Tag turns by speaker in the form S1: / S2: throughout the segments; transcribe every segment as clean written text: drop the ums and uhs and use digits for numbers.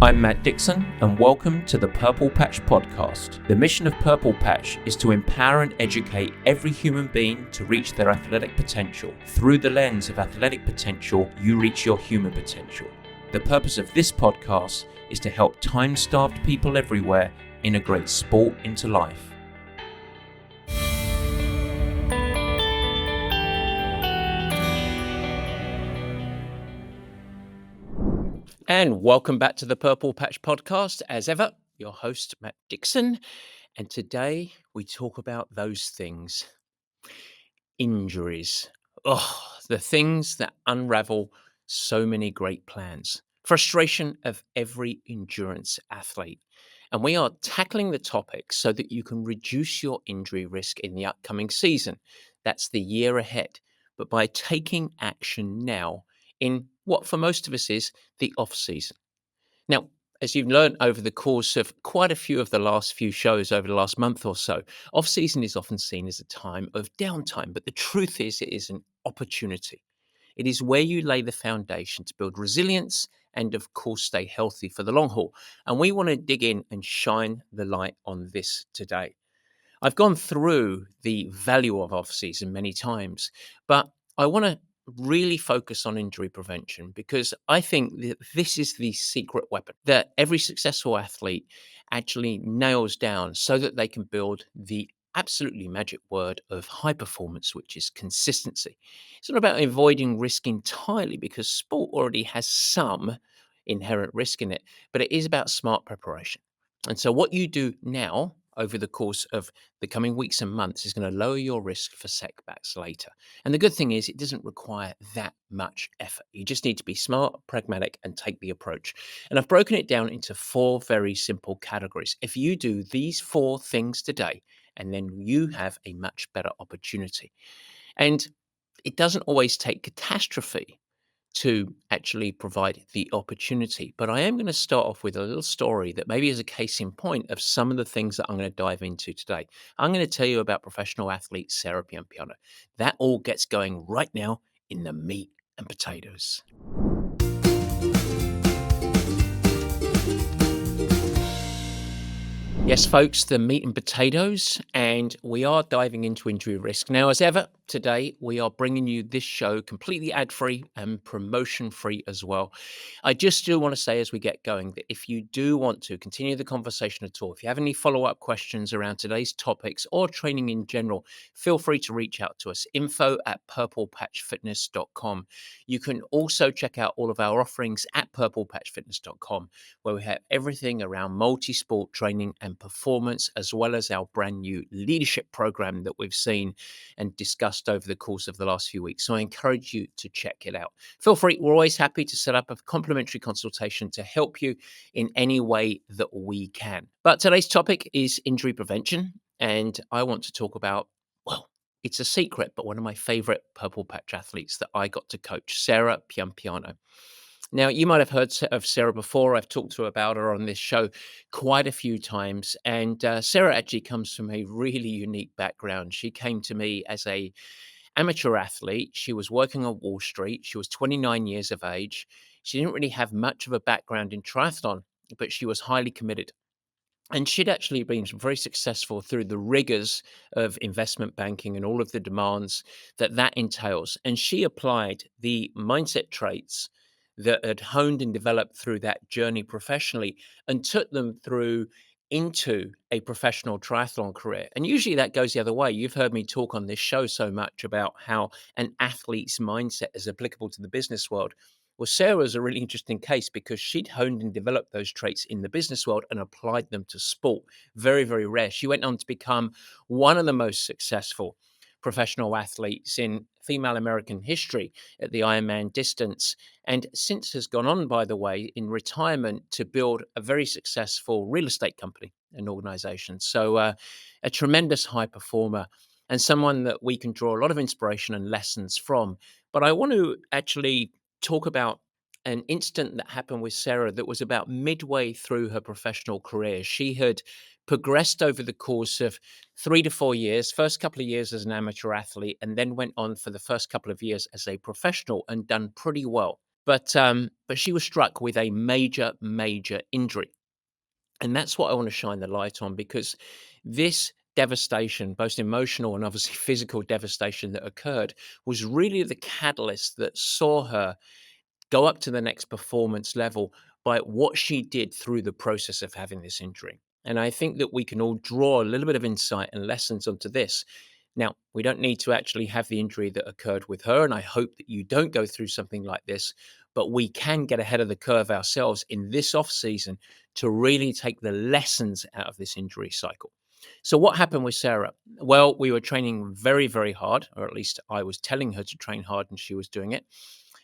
S1: I'm Matt Dixon, and welcome to the Purple Patch Podcast. The mission of Purple Patch is to empower and educate every human being to reach their athletic potential. Through the lens of athletic potential, you reach your human potential. The purpose of this podcast is to help time-starved people everywhere integrate sport into life. And welcome back to the Purple Patch Podcast. As ever, your host, Matt Dixon. And today we talk about those things. Injuries. The things that unravel so many great plans. Frustration of every endurance athlete. And we are tackling the topic so that you can reduce your injury risk in the upcoming season. That's the year ahead. But by taking action now in what for most of us is the off season. Now, as you've learned over the course of quite a few of the last few shows over the last month or so, off season is often seen as a time of downtime, but the truth is it is an opportunity. It is where you lay the foundation to build resilience and, of course, stay healthy for the long haul. And we want to dig in and shine the light on this today. I've gone through the value of off season many times, but I want to really focus on injury prevention because I think that this is the secret weapon that every successful athlete actually nails down so that they can build the absolutely magic word of high performance, which is consistency. It's not about avoiding risk entirely because sport already has some inherent risk in it, but it is about smart preparation. And so what you do now over the course of the coming weeks and months is going to lower your risk for setbacks later. And the good thing is it doesn't require that much effort. You just need to be smart, pragmatic, and take the approach. And I've broken it down into 4 very simple categories. If you do these 4 things today, and then you have a much better opportunity. And it doesn't always take catastrophe to actually provide the opportunity. But I am going to start off with a little story that maybe is a case in point of some of the things that I'm going to dive into today. I'm going to tell you about professional athlete Sarah Piampiano. That all gets going right now in the meat and potatoes. Yes, folks, the meat and potatoes, and we are diving into injury risk. Now, as ever, today we are bringing you this show completely ad-free and promotion-free as well. I just do want to say as we get going that if you do want to continue the conversation at all, if you have any follow-up questions around today's topics or training in general, feel free to reach out to us, info@purplepatchfitness.com. You can also check out all of our offerings at purplepatchfitness.com, where we have everything around multi-sport training and performance, as well as our brand new leadership program that we've seen and discussed over the course of the last few weeks. So I encourage you to check it out. Feel free. We're always happy to set up a complimentary consultation to help you in any way that we can. But today's topic is injury prevention. And I want to talk about, well, it's a secret, but one of my favorite Purple Patch athletes that I got to coach, Sarah Piampiano. Now, you might have heard of Sarah before. I've talked to her about her on this show quite a few times. And Sarah actually comes from a really unique background. She came to me as a amateur athlete. She was working on Wall Street. She was 29 years of age. She didn't really have much of a background in triathlon, but she was highly committed. And she'd actually been very successful through the rigors of investment banking and all of the demands that entails. And she applied the mindset traits that had honed and developed through that journey professionally and took them through into a professional triathlon career. And usually that goes the other way. You've heard me talk on this show so much about how an athlete's mindset is applicable to the business world. Well, Sarah's a really interesting case because she'd honed and developed those traits in the business world and applied them to sport. Very, very rare. She went on to become one of the most successful professional athletes in female American history at the IRONMAN distance, and since has gone on, by the way, in retirement to build a very successful real estate company and organization. So a tremendous high performer and someone that we can draw a lot of inspiration and lessons from. But I want to actually talk about an incident that happened with Sarah that was about midway through her professional career. She had progressed over the course of 3 to 4 years, first couple of years as an amateur athlete, and then went on for the first couple of years as a professional and done pretty well. But she was struck with a major injury. And that's what I want to shine the light on, because this devastation, both emotional and obviously physical devastation that occurred, was really the catalyst that saw her go up to the next performance level by what she did through the process of having this injury. And I think that we can all draw a little bit of insight and lessons onto this. Now, we don't need to actually have the injury that occurred with her, and I hope that you don't go through something like this, but we can get ahead of the curve ourselves in this off season to really take the lessons out of this injury cycle. So, what happened with Sarah? Well, we were training very, very hard, or at least I was telling her to train hard, and she was doing it.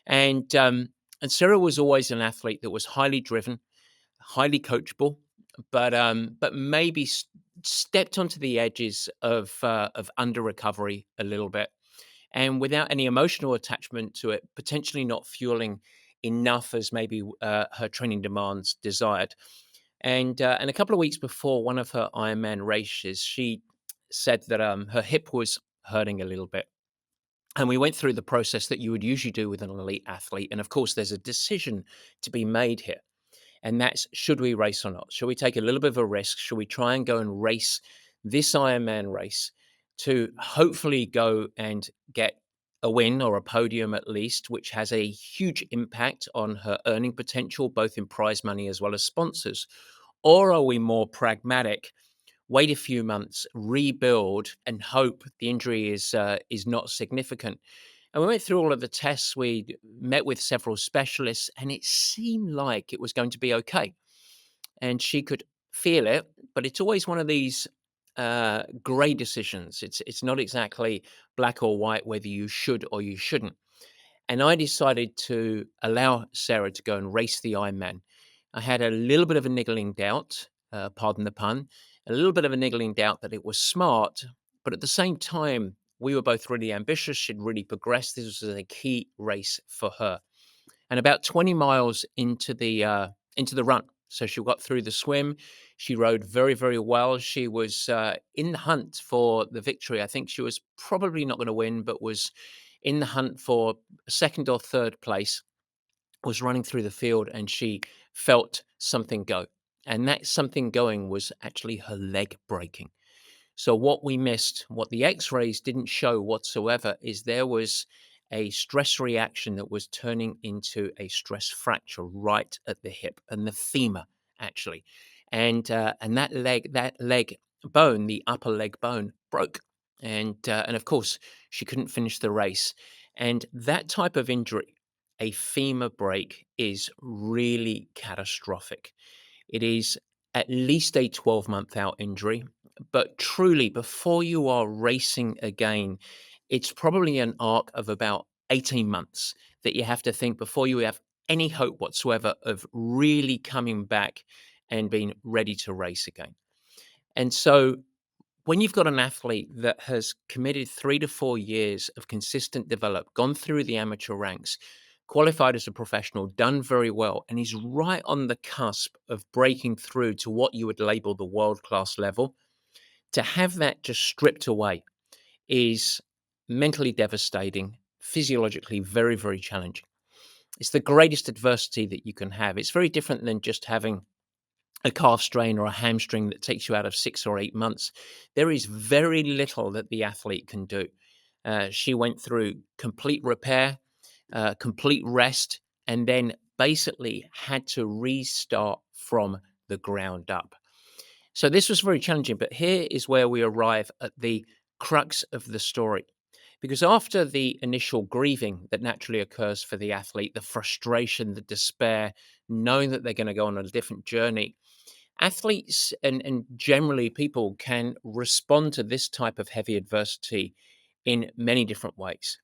S1: And and Sarah was always an athlete that was highly driven, highly coachable, but maybe stepped onto the edges of under recovery a little bit, and without any emotional attachment to it, potentially not fueling enough as maybe her training demands desired. And a couple of weeks before one of her Ironman races, she said that her hip was hurting a little bit, and we went through the process that you would usually do with an elite athlete. And of course, there's a decision to be made here. And that's, should we race or not? Should we take a little bit of a risk? Should we try and go and race this Ironman race to hopefully go and get a win or a podium at least, which has a huge impact on her earning potential, both in prize money as well as sponsors? Or are we more pragmatic, wait a few months, rebuild, and hope the injury is not significant? And we went through all of the tests. We met with several specialists, and it seemed like it was going to be okay. And she could feel it, but it's always one of these gray decisions. It's not exactly black or white whether you should or you shouldn't. And I decided to allow Sarah to go and race the Ironman. I had a little bit of a niggling doubt, pardon the pun, a little bit of a niggling doubt that it was smart, but at the same time, we were both really ambitious. She'd really progressed. This was a key race for her. And about 20 miles into the run, so she got through the swim. She rode very, very well. She was in the hunt for the victory. I think she was probably not going to win, but was in the hunt for second or third place, was running through the field, and she felt something go. And that something going was actually her leg breaking. So what we missed, what the X-rays didn't show whatsoever, is there was a stress reaction that was turning into a stress fracture right at the hip and the femur, actually, and that leg bone, the upper leg bone, broke, and of course she couldn't finish the race. And that type of injury, a femur break, is really catastrophic. It is at least a 12-month out injury, but truly, before you are racing again, it's probably an arc of about 18 months that you have to think before you have any hope whatsoever of really coming back and being ready to race again. And so, when you've got an athlete that has committed 3 to 4 years of consistent develop, gone through the amateur ranks, qualified as a professional, done very well, and he's right on the cusp of breaking through to what you would label the world class level, to have that just stripped away is mentally devastating, physiologically very, very challenging. It's the greatest adversity that you can have. It's very different than just having a calf strain or a hamstring that takes you out of 6 or 8 months. There is very little that the athlete can do. She went through complete repair, complete rest, and then basically had to restart from the ground up. So this was very challenging, but here is where we arrive at the crux of the story. Because after the initial grieving that naturally occurs for the athlete, the frustration, the despair, knowing that they're going to go on a different journey, athletes and generally people can respond to this type of heavy adversity in many different ways.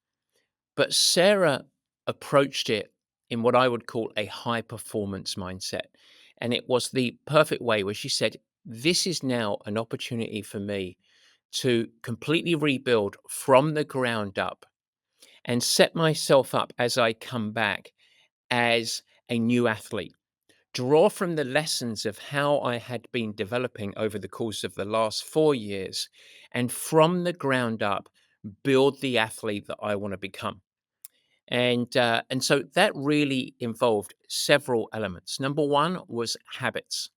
S1: But Sarah approached it in what I would call a high performance mindset. And it was the perfect way where she said, this is now an opportunity for me to completely rebuild from the ground up and set myself up as I come back as a new athlete. Draw from the lessons of how I had been developing over the course of the last 4 years, and from the ground up, build the athlete that I want to become. And so that really involved several elements. Number one was habits.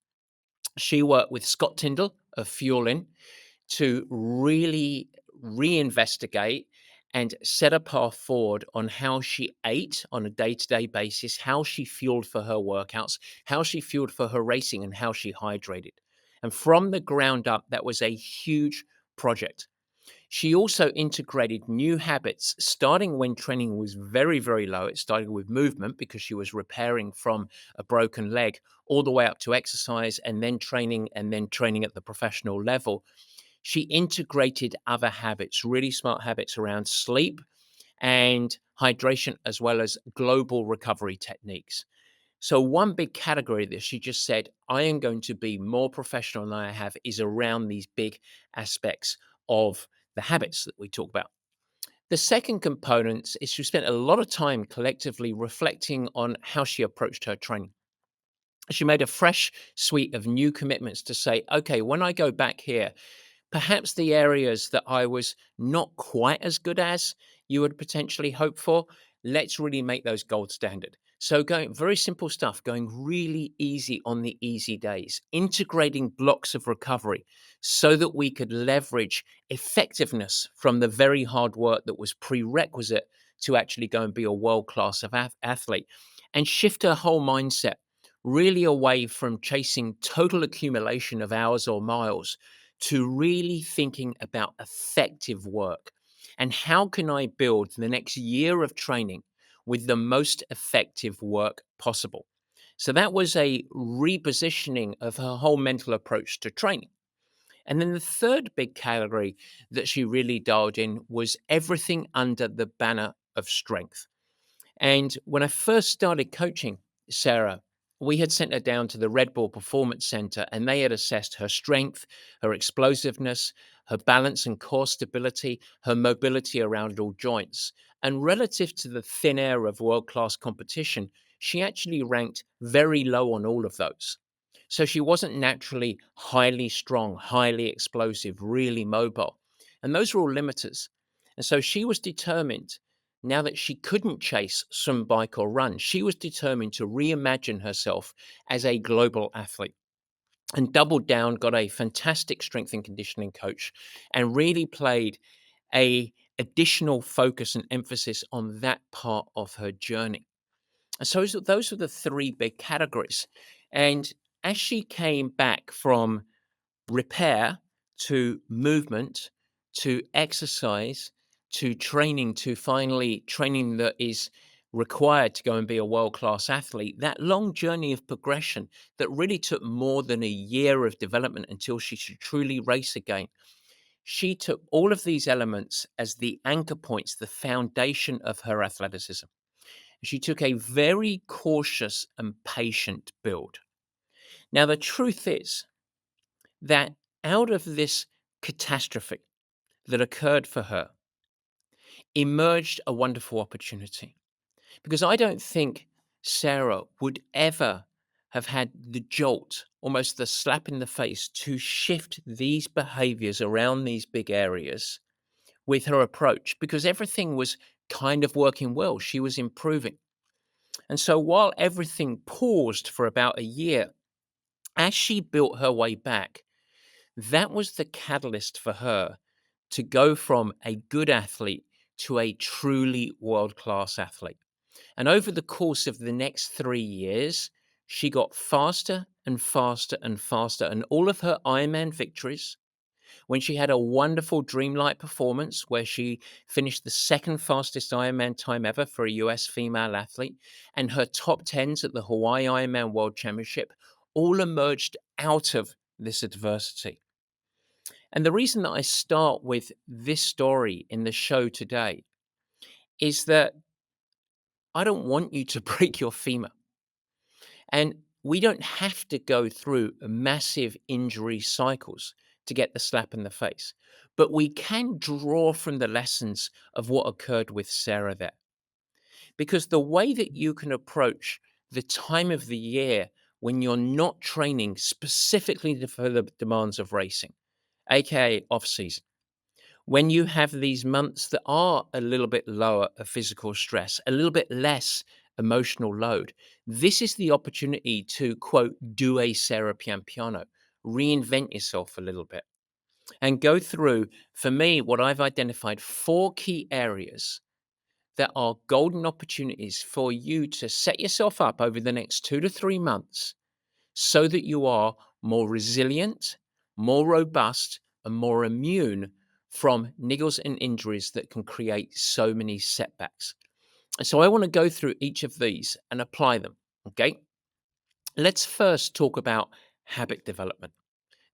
S1: She worked with Scott Tyndall of Fuelin to really reinvestigate and set a path forward on how she ate on a day-to-day basis, how she fueled for her workouts, how she fueled for her racing, and how she hydrated. And from the ground up, that was a huge project. She also integrated new habits, starting when training was very, very low. It started with movement because she was repairing from a broken leg, all the way up to exercise and then training at the professional level. She integrated other habits, really smart habits around sleep and hydration, as well as global recovery techniques. So, one big category that she just said, I am going to be more professional than I have, is around these big aspects of the habits that we talk about. The second component is she spent a lot of time collectively reflecting on how she approached her training. She made a fresh suite of new commitments to say, okay, when I go back here, perhaps the areas that I was not quite as good as you would potentially hope for, let's really make those gold standard. So going very simple stuff, going really easy on the easy days, integrating blocks of recovery so that we could leverage effectiveness from the very hard work that was prerequisite to actually go and be a world-class athlete, and shift her whole mindset really away from chasing total accumulation of hours or miles to really thinking about effective work and how can I build the next year of training with the most effective work possible. So that was a repositioning of her whole mental approach to training. And then the third big category that she really dialed in was everything under the banner of strength. And when I first started coaching Sarah, we had sent her down to the Red Bull Performance Center and they had assessed her strength, her explosiveness, her balance and core stability, her mobility around all joints. And relative to the thin air of world class competition, she actually ranked very low on all of those. So she wasn't naturally highly strong, highly explosive, really mobile. And those were all limiters. And so she was determined, now that she couldn't chase, swim, bike, or run, she was determined to reimagine herself as a global athlete and doubled down, got a fantastic strength and conditioning coach, and really played a additional focus and emphasis on that part of her journey. And so those are the three big categories. And as she came back from repair to movement to exercise to training to finally training that is required to go and be a world class athlete, that long journey of progression that really took more than a year of development until she should truly race again. She took all of these elements as the anchor points, the foundation of her athleticism. She took a very cautious and patient build. Now, the truth is that out of this catastrophe that occurred for her emerged a wonderful opportunity. Because I don't think Sarah would ever have had the jolt, almost the slap in the face, to shift these behaviors around these big areas with her approach, because everything was kind of working well. She was improving. And so while everything paused for about a year, as she built her way back, that was the catalyst for her to go from a good athlete to a truly world class athlete. And over the course of the next 3 years, she got faster and faster and faster. And all of her Ironman victories, when she had a wonderful dreamlike performance where she finished the second fastest Ironman time ever for a US female athlete, and her top tens at the Hawaii Ironman World Championship, all emerged out of this adversity. And the reason that I start with this story in the show today is that I don't want you to break your femur. And we don't have to go through massive injury cycles to get the slap in the face. But we can draw from the lessons of what occurred with Sarah there. Because the way that you can approach the time of the year when you're not training specifically for the demands of racing, aka off season, When you have these months that are a little bit lower of physical stress, a little bit less emotional load, this is the opportunity to, quote, do a Sarah Piampiano, reinvent yourself a little bit and go through, for me, what I've identified 4 key areas that are golden opportunities for you to set yourself up over the next 2 to 3 months so that you are more resilient, more robust, and more immune from niggles and injuries that can create so many setbacks. So I want to go through each of these and apply them. Okay. Let's first talk about habit development.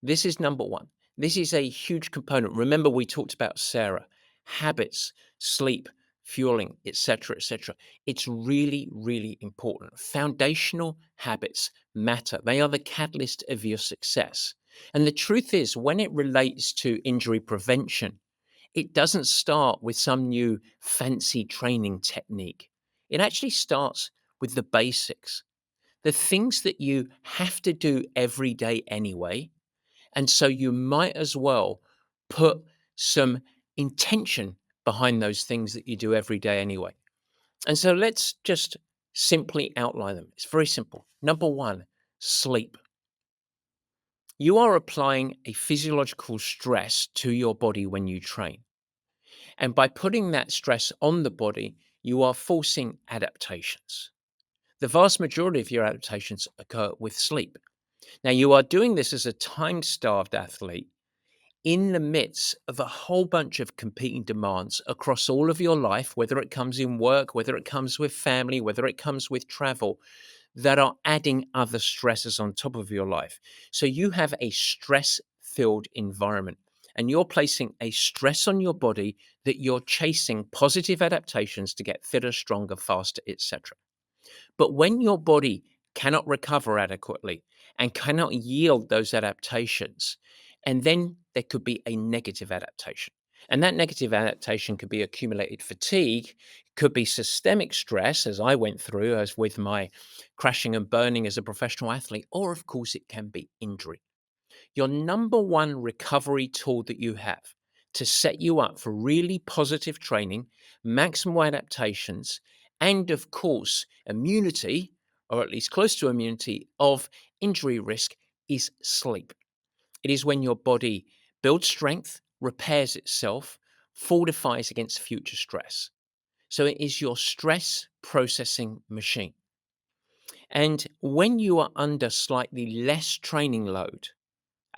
S1: This is number one. This is a huge component. Remember, we talked about Sarah, habits, sleep, fueling, etc., etc. It's really, really important. Foundational habits matter. They are the catalyst of your success. And the truth is, when it relates to injury prevention, it doesn't start with some new fancy training technique. It actually starts with the basics, the things that you have to do every day anyway, and so you might as well put some intention behind those things that you do every day anyway. And so let's just simply outline them. It's very simple. Number one, sleep. You are applying a physiological stress to your body when you train. And by putting that stress on the body, you are forcing adaptations. The vast majority of your adaptations occur with sleep. Now, you are doing this as a time starved athlete in the midst of a whole bunch of competing demands across all of your life, whether it comes in work, whether it comes with family, whether it comes with travel, that are adding other stresses on top of your life. So you have a stress filled environment and you're placing a stress on your body that you're chasing positive adaptations to get fitter, stronger, faster, etc. But when your body cannot recover adequately and cannot yield those adaptations, and then there could be a negative adaptation. And that negative adaptation could be accumulated fatigue, could be systemic stress, as I went through, as with my crashing and burning as a professional athlete, or of course, it can be injury. Your number one recovery tool that you have to set you up for really positive training, maximal adaptations, and of course, immunity, or at least close to immunity of injury risk, is sleep. It is when your body builds strength, repairs itself, fortifies against future stress. So it is your stress processing machine. And when you are under slightly less training load,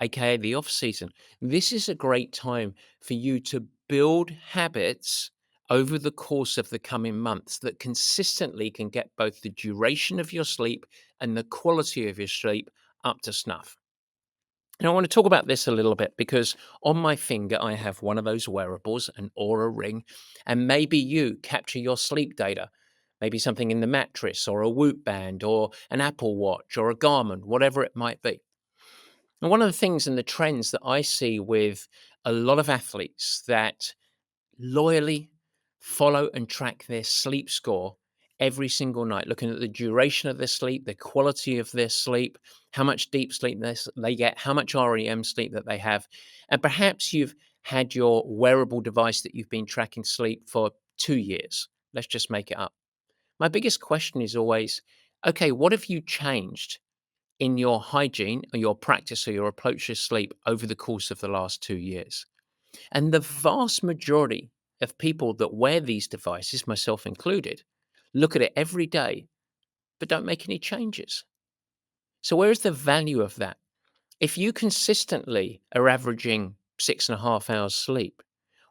S1: aka the off season, this is a great time for you to build habits over the course of the coming months that consistently can get both the duration of your sleep and the quality of your sleep up to snuff. Now, I want to talk about this a little bit because on my finger, I have one of those wearables, an Aura ring, and maybe you capture your sleep data, maybe something in the mattress or a Whoop band or an Apple Watch or a Garmin, whatever it might be. And one of the things and the trends that I see with a lot of athletes that loyally follow and track their sleep score every single night, looking at the duration of their sleep, the quality of their sleep, how much deep sleep they get, how much REM sleep that they have. And perhaps you've had your wearable device that you've been tracking sleep for 2 years. Let's just make it up. My biggest question is always, okay, what have you changed in your hygiene or your practice or your approach to sleep over the course of the last 2 years? And the vast majority of people that wear these devices, myself included, look at it every day, but don't make any changes. So, where is the value of that? If you consistently are averaging 6.5 hours sleep,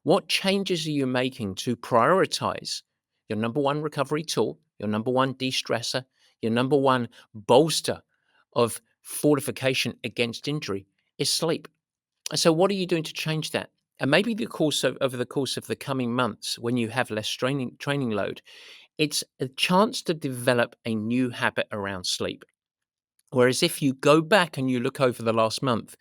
S1: what changes are you making to prioritize your number one recovery tool, your number one de stressor, your number one bolster of fortification against injury is sleep? So, what are you doing to change that? And maybe over the course of the coming months, when you have less training load, it's a chance to develop a new habit around sleep. Whereas if you go back and you look over the last month,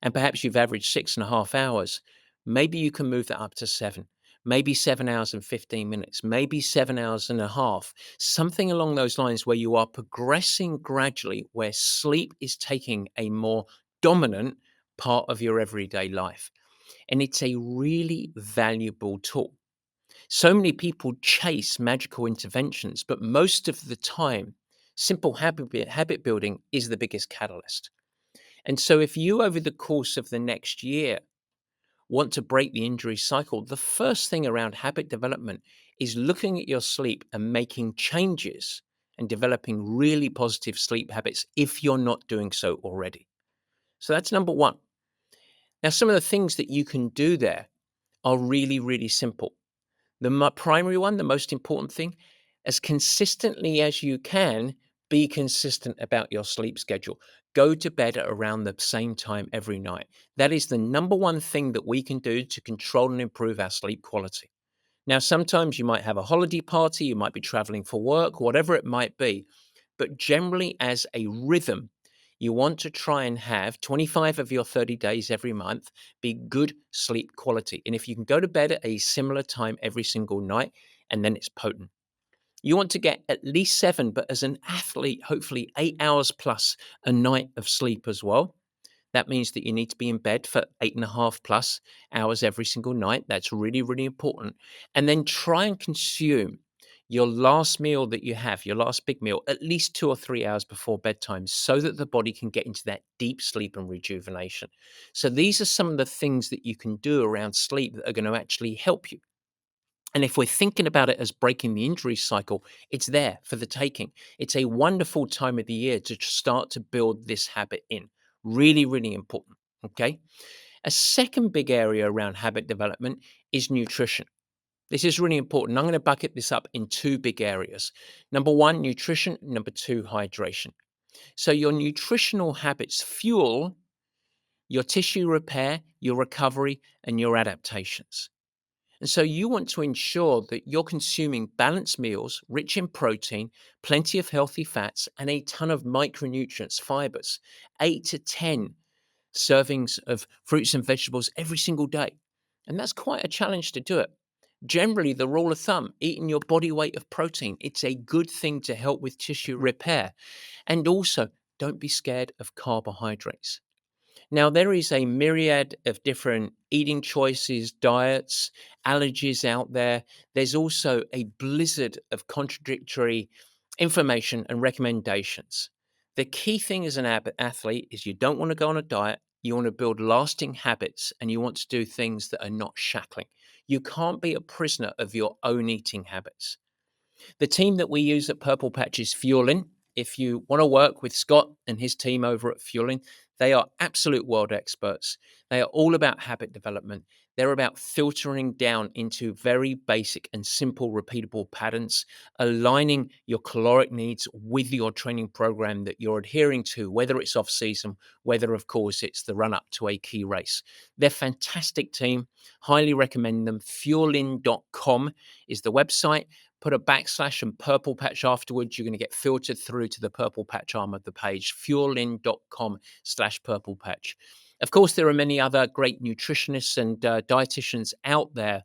S1: and perhaps you've averaged 6.5 hours, maybe you can move that up to 7, maybe 7 hours and 15 minutes, maybe 7 hours and a half, something along those lines where you are progressing gradually, where sleep is taking a more dominant part of your everyday life. and it's a really valuable tool. So many people chase magical interventions, but most of the time, simple habit building is the biggest catalyst. And so, if you over the course of the next year want to break the injury cycle, the first thing around habit development is looking at your sleep and making changes and developing really positive sleep habits if you're not doing so already. So that's number one. Now, some of the things that you can do there are really, really simple. The primary one, the most important thing, as consistently as you can, be consistent about your sleep schedule. Go to bed at around the same time every night. That is the number one thing that we can do to control and improve our sleep quality. Now, sometimes you might have a holiday party, you might be traveling for work, whatever it might be. But generally, as a rhythm, you want to try and have 25 of your 30 days every month be good sleep quality. And if you can go to bed at a similar time every single night, and then it's potent. You want to get at least 7, but as an athlete, hopefully 8 hours plus a night of sleep as well. That means that you need to be in bed for 8.5+ hours every single night. That's really, really important. And then try and consume your last meal that you have, your last big meal, at least 2 or 3 hours before bedtime so that the body can get into that deep sleep and rejuvenation. So these are some of the things that you can do around sleep that are going to actually help you. And if we're thinking about it as breaking the injury cycle, it's there for the taking. It's a wonderful time of the year to start to build this habit in. Really, really important. Okay. A second big area around habit development is nutrition. This is really important. I'm going to bucket this up in two big areas. Number one, nutrition. Number two, hydration. So your nutritional habits fuel your tissue repair, your recovery, and your adaptations. And so you want to ensure that you're consuming balanced meals, rich in protein, plenty of healthy fats, and a ton of micronutrients, fibers, 8 to 10 servings of fruits and vegetables every single day. And that's quite a challenge to do it. Generally, the rule of thumb, eating your body weight of protein, it's a good thing to help with tissue repair. And also, don't be scared of carbohydrates. Now, there is a myriad of different eating choices, diets, allergies out there. There's also a blizzard of contradictory information and recommendations. The key thing as an athlete is you don't want to go on a diet. You want to build lasting habits and you want to do things that are not shackling. You can't be a prisoner of your own eating habits. The team that we use at Purple Patch is Fuelin. If you want to work with Scott and his team over at Fuelin, they are absolute world experts. They are all about habit development. They're about filtering down into very basic and simple repeatable patterns, aligning your caloric needs with your training program that you're adhering to, whether it's off season, whether, of course, it's the run up to a key race. They're a fantastic team. Highly recommend them. Fuelin.com is the website. Put a backslash and purple patch afterwards. You're going to get filtered through to the purple patch arm of the page, fuelin.com/purple patch. Of course, there are many other great nutritionists and dietitians out there.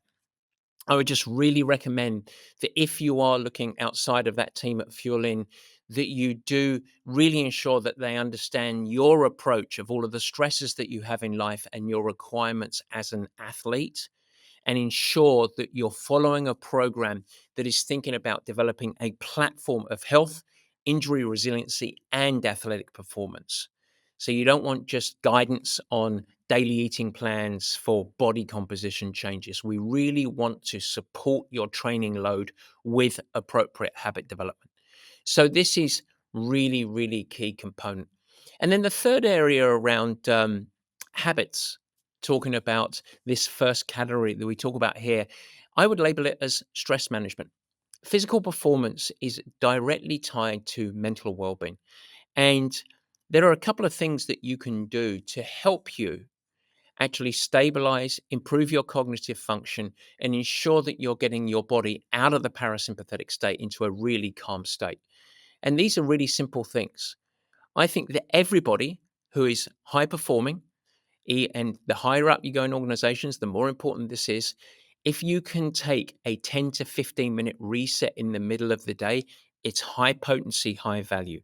S1: I would just really recommend that if you are looking outside of that team at Fuelin, that you do really ensure that they understand your approach of all of the stresses that you have in life and your requirements as an athlete, and ensure that you're following a program that is thinking about developing a platform of health, injury resiliency, and athletic performance. So you don't want just guidance on daily eating plans for body composition changes. We really want to support your training load with appropriate habit development. So this is really, really key component. And then the third area around habits, talking about this first category that we talk about here, I would label it as stress management. Physical performance is directly tied to mental well-being. And there are a couple of things that you can do to help you actually stabilize, improve your cognitive function, and ensure that you're getting your body out of the parasympathetic state into a really calm state. And these are really simple things. I think that everybody who is high performing, and the higher up you go in organizations, the more important this is. If you can take a 10 to 15 minute reset in the middle of the day, it's high potency, high value.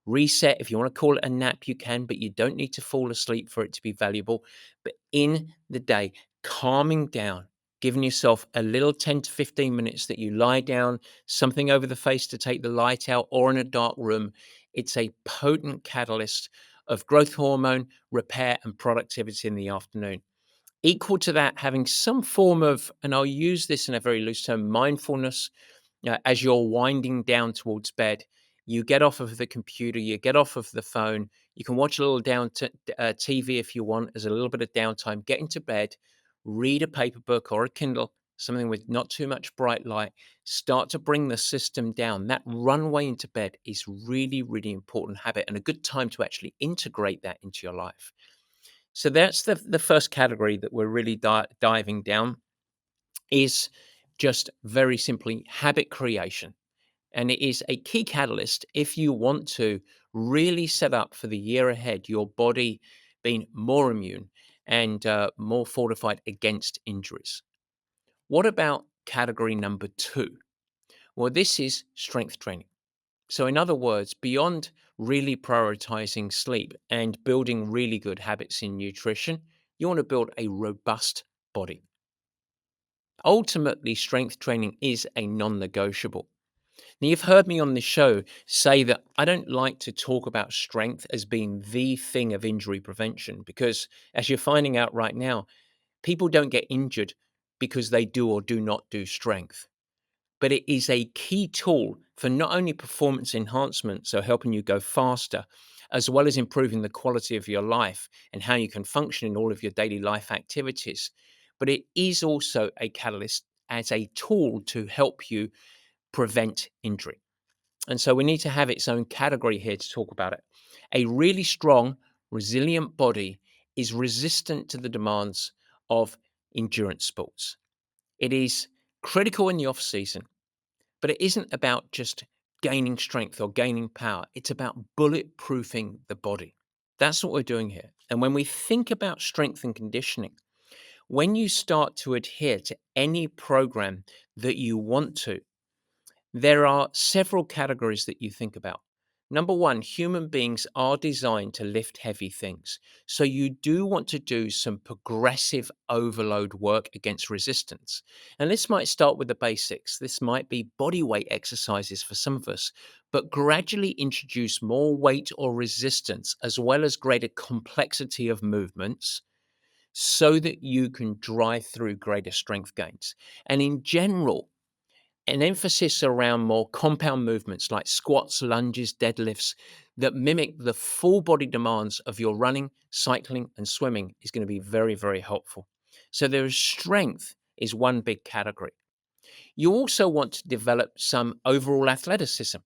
S1: reset. If you want to call it a nap, you can, but you don't need to fall asleep for it to be valuable. But in the day, calming down, giving yourself a little 10 to 15 minutes that you lie down, something over the face to take the light out, or in a dark room, it's a potent catalyst of growth hormone, repair, and productivity in the afternoon. Equal to that, having some form of, and I'll use this in a very loose term, mindfulness as you're winding down towards bed. You get off of the computer, you get off of the phone, you can watch a little TV if you want as a little bit of downtime, get into bed, read a paper book or a Kindle, something with not too much bright light, start to bring the system down. That runway into bed is really, really important habit and a good time to actually integrate that into your life. So that's the first category that we're really diving down is just very simply habit creation. And it is a key catalyst if you want to really set up for the year ahead, your body being more immune and more fortified against injuries. What about category number two? Well, this is strength training. So, in other words, beyond really prioritizing sleep and building really good habits in nutrition, you want to build a robust body. Ultimately, strength training is a non negotiable. Now, you've heard me on this show say that I don't like to talk about strength as being the thing of injury prevention because, as you're finding out right now, people don't get injured because they do or do not do strength. But it is a key tool for not only performance enhancement, so helping you go faster, as well as improving the quality of your life and how you can function in all of your daily life activities. But it is also a catalyst as a tool to help you prevent injury. And so we need to have its own category here to talk about it. A really strong, resilient body is resistant to the demands of endurance sports. It is critical in the off season, but it isn't about just gaining strength or gaining power. It's about bulletproofing the body. That's what we're doing here. And when we think about strength and conditioning, when you start to adhere to any program that you want to, there are several categories that you think about. Number one, human beings are designed to lift heavy things. So you do want to do some progressive overload work against resistance. And this might start with the basics. This might be body weight exercises for some of us, but gradually introduce more weight or resistance as well as greater complexity of movements so that you can drive through greater strength gains. And in general, an emphasis around more compound movements like squats, lunges, deadlifts that mimic the full body demands of your running, cycling, and swimming is going to be very, very helpful. So, there is strength is one big category. You also want to develop some overall athleticism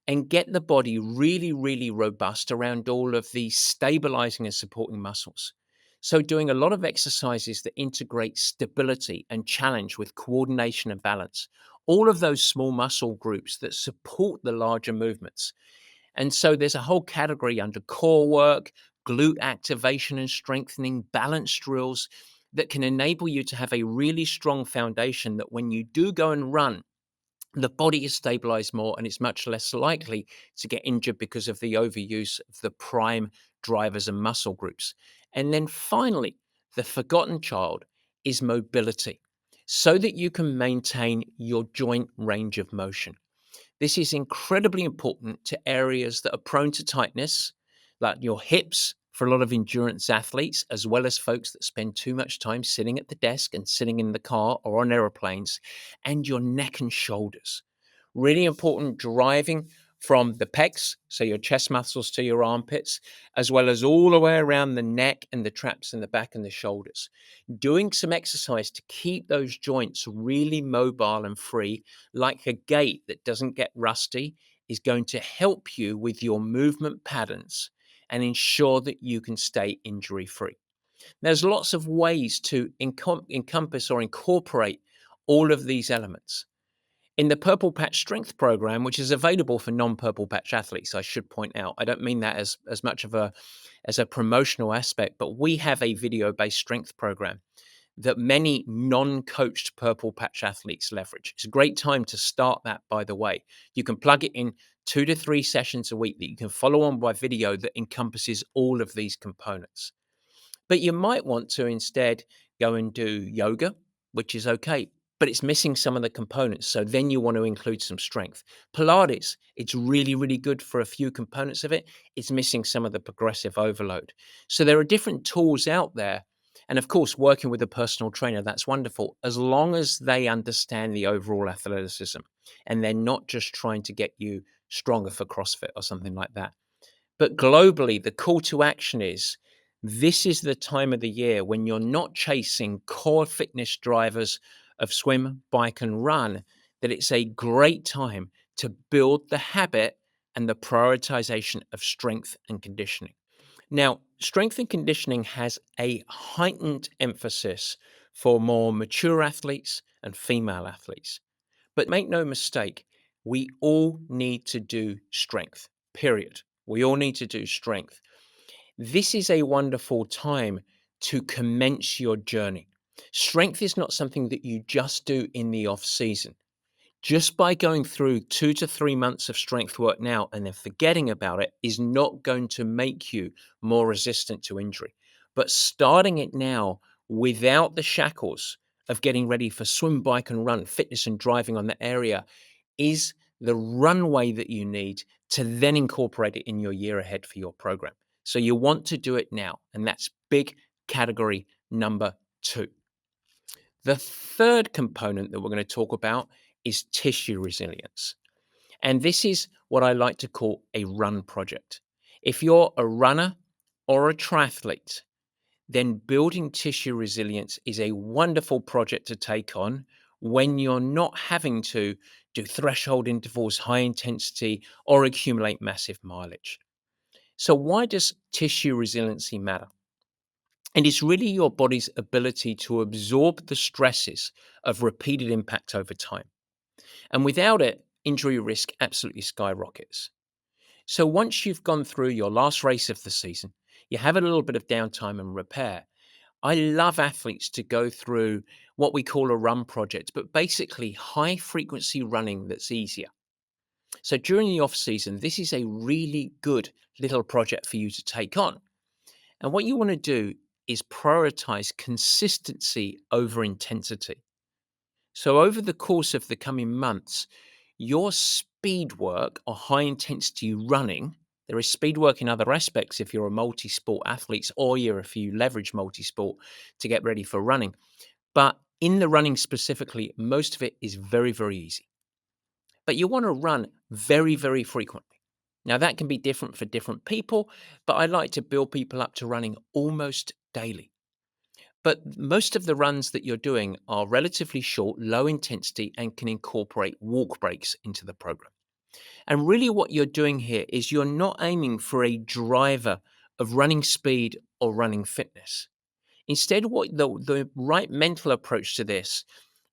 S1: and get the body really, really robust around all of the stabilizing and supporting muscles. So, doing a lot of exercises that integrate stability and challenge with coordination and balance, all of those small muscle groups that support the larger movements. And so, there's a whole category under core work, glute activation and strengthening, balance drills that can enable you to have a really strong foundation that when you do go and run, the body is stabilized more and it's much less likely to get injured because of the overuse of the prime drivers and muscle groups. And then finally, the forgotten child is mobility so that you can maintain your joint range of motion. This is incredibly important to areas that are prone to tightness, like your hips for a lot of endurance athletes, as well as folks that spend too much time sitting at the desk and sitting in the car or on aeroplanes, and your neck and shoulders. Really important driving from the pecs, so your chest muscles to your armpits, as well as all the way around the neck and the traps in the back and the shoulders. Doing some exercise to keep those joints really mobile and free, like a gate that doesn't get rusty, is going to help you with your movement patterns and ensure that you can stay injury free. There's lots of ways to encompass or incorporate all of these elements. In the Purple Patch Strength Program, which is available for non-Purple Patch athletes, I should point out, I don't mean that as much of a promotional aspect, but we have a video-based strength program that many non-coached purple patch athletes leverage. It's a great time to start that, by the way. You can plug it in 2 to 3 sessions a week that you can follow on by video that encompasses all of these components. But you might want to instead go and do yoga, which is okay, but it's missing some of the components. So then you want to include some strength. Pilates, it's really, really good for a few components of it. It's missing some of the progressive overload. So there are different tools out there. And of course, working with a personal trainer, that's wonderful, as long as they understand the overall athleticism and they're not just trying to get you stronger for CrossFit or something like that. But globally, the call to action is this is the time of the year when you're not chasing core fitness drivers of swim, bike, and run, that it's a great time to build the habit and the prioritization of strength and conditioning. Now, strength and conditioning has a heightened emphasis for more mature athletes and female athletes. But make no mistake, we all need to do strength, period. We all need to do strength. This is a wonderful time to commence your journey. Strength is not something that you just do in the off season. Just by going through 2 to 3 months of strength work now and then forgetting about it is not going to make you more resistant to injury. But starting it now without the shackles of getting ready for swim, bike, and run, fitness and driving on the area is the runway that you need to then incorporate it in your year ahead for your program. So you want to do it now. And that's big category number 2. The third component that we're going to talk about is tissue resilience. And this is what I like to call a run project. If you're a runner or a triathlete, then building tissue resilience is a wonderful project to take on when you're not having to do threshold intervals, high intensity, or accumulate massive mileage. So, why does tissue resiliency matter? And it's really your body's ability to absorb the stresses of repeated impact over time. And without it, injury risk absolutely skyrockets. So once you've gone through your last race of the season, you have a little bit of downtime and repair. I love athletes to go through what we call a run project, but basically high frequency running that's easier. So during the off season, this is a really good little project for you to take on. And what you want to do is prioritize consistency over intensity. So over the course of the coming months, your speed work or high intensity running, there is speed work in other aspects if you're a multi-sport athlete or if you leverage multi-sport to get ready for running. But in the running specifically, most of it is very, very easy. But you want to run very, very frequently. Now that can be different for different people, but I like to build people up to running almost daily. But most of the runs that you're doing are relatively short, low intensity, and can incorporate walk breaks into the program. And really, what you're doing here is you're not aiming for a driver of running speed or running fitness. Instead, what the right mental approach to this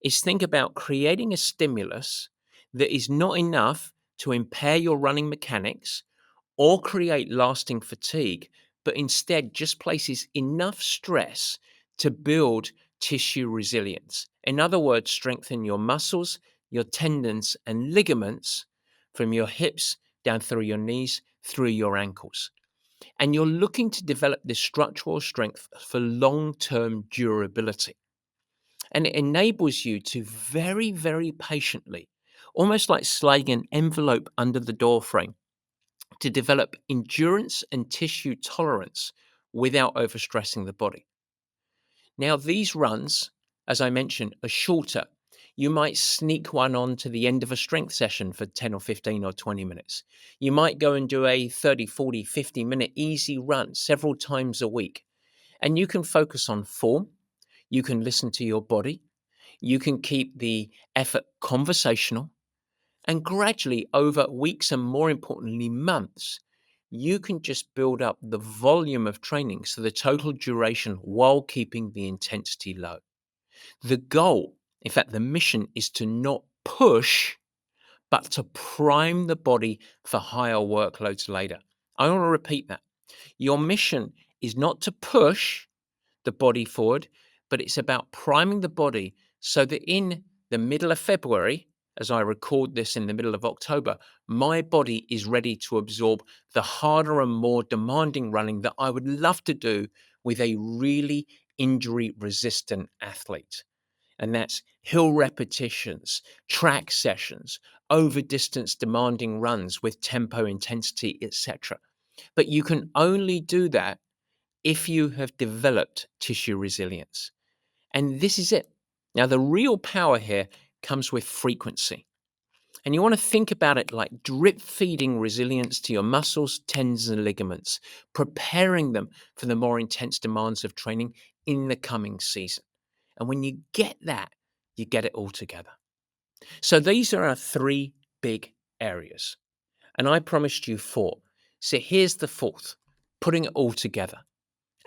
S1: is think about creating a stimulus that is not enough to impair your running mechanics or create lasting fatigue, but instead just places enough stress to build tissue resilience. In other words, strengthen your muscles, your tendons, and ligaments from your hips down through your knees, through your ankles. And you're looking to develop this structural strength for long term durability. And it enables you to very, very patiently, almost like sliding an envelope under the door frame, to develop endurance and tissue tolerance without overstressing the body. Now, these runs, as I mentioned, are shorter. You might sneak one on to the end of a strength session for 10 or 15 or 20 minutes. You might go and do a 30, 40, 50-minute easy run several times a week. And you can focus on form. You can listen to your body. You can keep the effort conversational. And gradually, over weeks and more importantly, months, you can just build up the volume of training, so the total duration, while keeping the intensity low. The goal, in fact, the mission is to not push, but to prime the body for higher workloads later. I want to repeat that. Your mission is not to push the body forward, but it's about priming the body so that in the middle of February, as I record this in the middle of October, my body is ready to absorb the harder and more demanding running that I would love to do with a really injury resistant athlete. And that's hill repetitions, track sessions, over distance demanding runs with tempo, intensity, etc. But you can only do that if you have developed tissue resilience. And this is it. Now, the real power here comes with frequency. And you want to think about it like drip feeding resilience to your muscles, tendons, and ligaments, preparing them for the more intense demands of training in the coming season. And when you get that, you get it all together. So these are our three big areas. And I promised you four. So here's the fourth, putting it all together.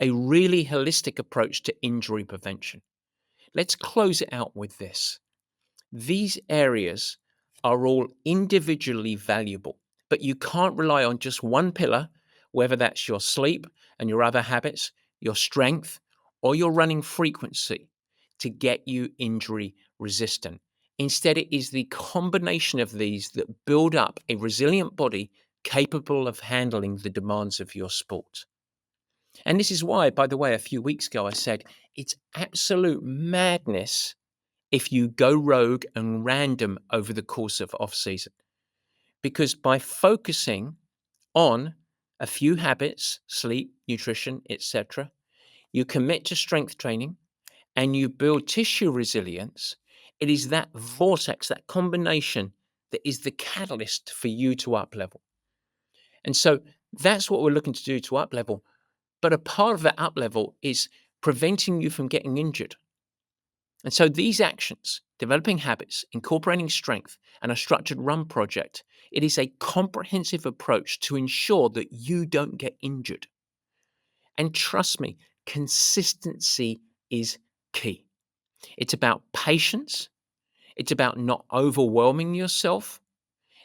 S1: A really holistic approach to injury prevention. Let's close it out with this. These areas are all individually valuable, but you can't rely on just one pillar, whether that's your sleep and your other habits, your strength, or your running frequency to get you injury resistant. Instead, it is the combination of these that build up a resilient body capable of handling the demands of your sport. And this is why, by the way, a few weeks ago I said it's absolute madness if you go rogue and random over the course of off season. Because by focusing on a few habits, sleep, nutrition, etc., you commit to strength training and you build tissue resilience. It is that vortex, that combination that is the catalyst for you to up level. And so that's what we're looking to do to up level. But a part of that up level is preventing you from getting injured. And so these actions, developing habits, incorporating strength, and a structured run project, it is a comprehensive approach to ensure that you don't get injured. And trust me, consistency is key. It's about patience. It's about not overwhelming yourself.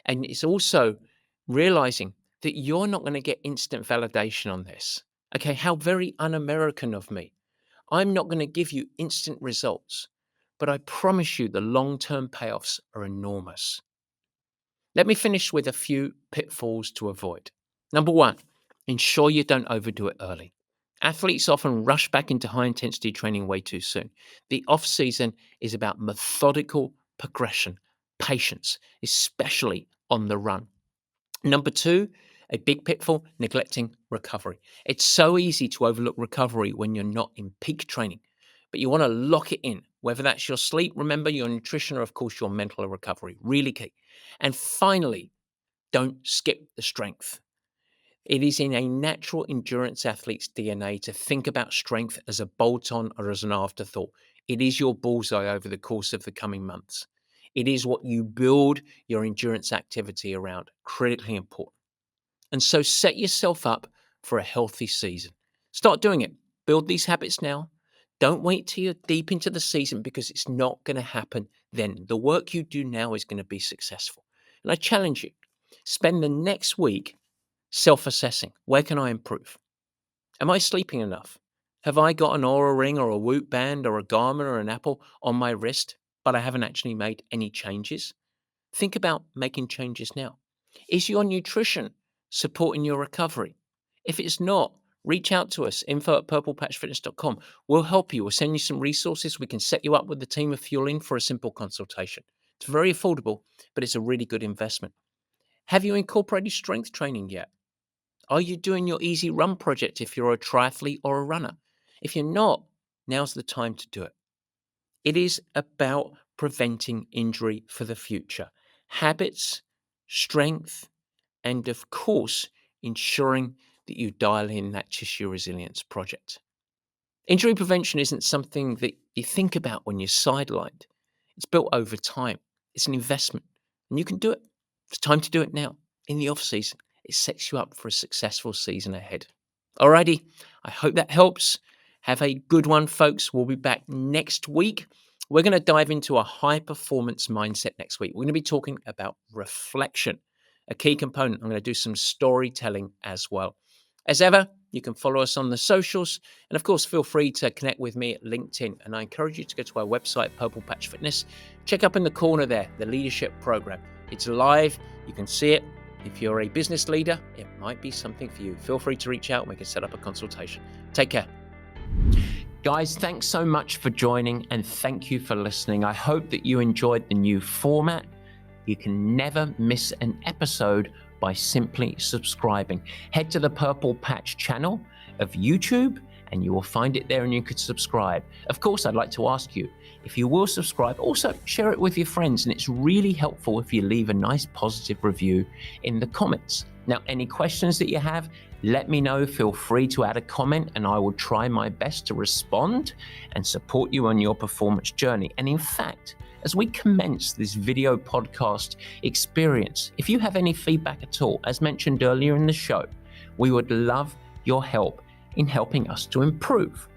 S1: And it's also realizing that you're not going to get instant validation on this. Okay, how very un-American of me. I'm not going to give you instant results, but I promise you the long-term payoffs are enormous. Let me finish with a few pitfalls to avoid. Number one, ensure you don't overdo it early. Athletes often rush back into high-intensity training way too soon. The off-season is about methodical progression, patience, especially on the run. Number two, a big pitfall, neglecting recovery. It's so easy to overlook recovery when you're not in peak training, but you want to lock it in, whether that's your sleep, remember your nutrition, or of course your mental recovery, really key. And finally, don't skip the strength. It is in a natural endurance athlete's DNA to think about strength as a bolt-on or as an afterthought. It is your bullseye over the course of the coming months. It is what you build your endurance activity around, critically important. And so set yourself up for a healthy season. Start doing it. Build these habits now. Don't wait till you're deep into the season because it's not going to happen then. The work you do now is going to be successful. And I challenge you, spend the next week self-assessing. Where can I improve? Am I sleeping enough? Have I got an Aura ring or a Whoop band or a Garmin or an Apple on my wrist, but I haven't actually made any changes? Think about making changes now. Is your nutrition supporting your recovery? If it's not, reach out to us, info@purplepatchfitness.com. We'll help you. We'll send you some resources. We can set you up with the team of Fuelin for a simple consultation. It's very affordable, but it's a really good investment. Have you incorporated strength training yet? Are you doing your easy run project if you're a triathlete or a runner? If you're not, now's the time to do it. It is about preventing injury for the future. Habits, strength, and of course, ensuring that you dial in that tissue resilience project. Injury prevention isn't something that you think about when you're sidelined. It's built over time. It's an investment, and you can do it. It's time to do it now in the off season. It sets you up for a successful season ahead. Alrighty, I hope that helps. Have a good one, folks. We'll be back next week. We're going to dive into a high performance mindset next week. We're going to be talking about reflection, a key component. I'm going to do some storytelling as well. As ever, You can follow us on the socials. And of course, feel free to connect with me at LinkedIn. And I encourage you to go to our website, Purple Patch Fitness. Check up in the corner there, the leadership program. It's live. You can see it. If you're a business leader, it might be something for you. Feel free to reach out and we can set up a consultation. Take care. Guys, thanks so much for joining and thank you for listening. I hope that you enjoyed the new format. You can never miss an episode by simply subscribing. Head to the Purple Patch channel of YouTube and you will find it there and you can subscribe. Of course, I'd like to ask you, if you will subscribe, also share it with your friends, and it's really helpful if you leave a nice positive review in the comments. Now, any questions that you have, let me know. Feel free to add a comment and I will try my best to respond and support you on your performance journey. And in fact, as we commence this video podcast experience, if you have any feedback at all, as mentioned earlier in the show, we would love your help in helping us to improve.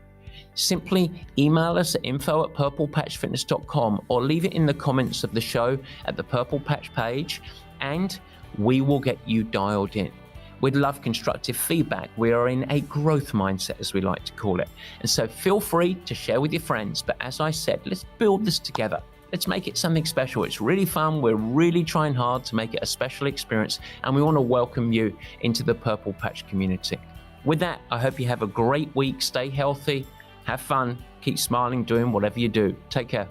S1: Simply email us at info@purplepatchfitness.com or leave it in the comments of the show at the Purple Patch page and we will get you dialed in. We'd love constructive feedback. We are in a growth mindset, as we like to call it. And so feel free to share with your friends. But as I said, let's build this together. Let's make it something special. It's really fun. We're really trying hard to make it a special experience. And we want to welcome you into the Purple Patch community. With that, I hope you have a great week. Stay healthy, have fun, keep smiling, doing whatever you do. Take care.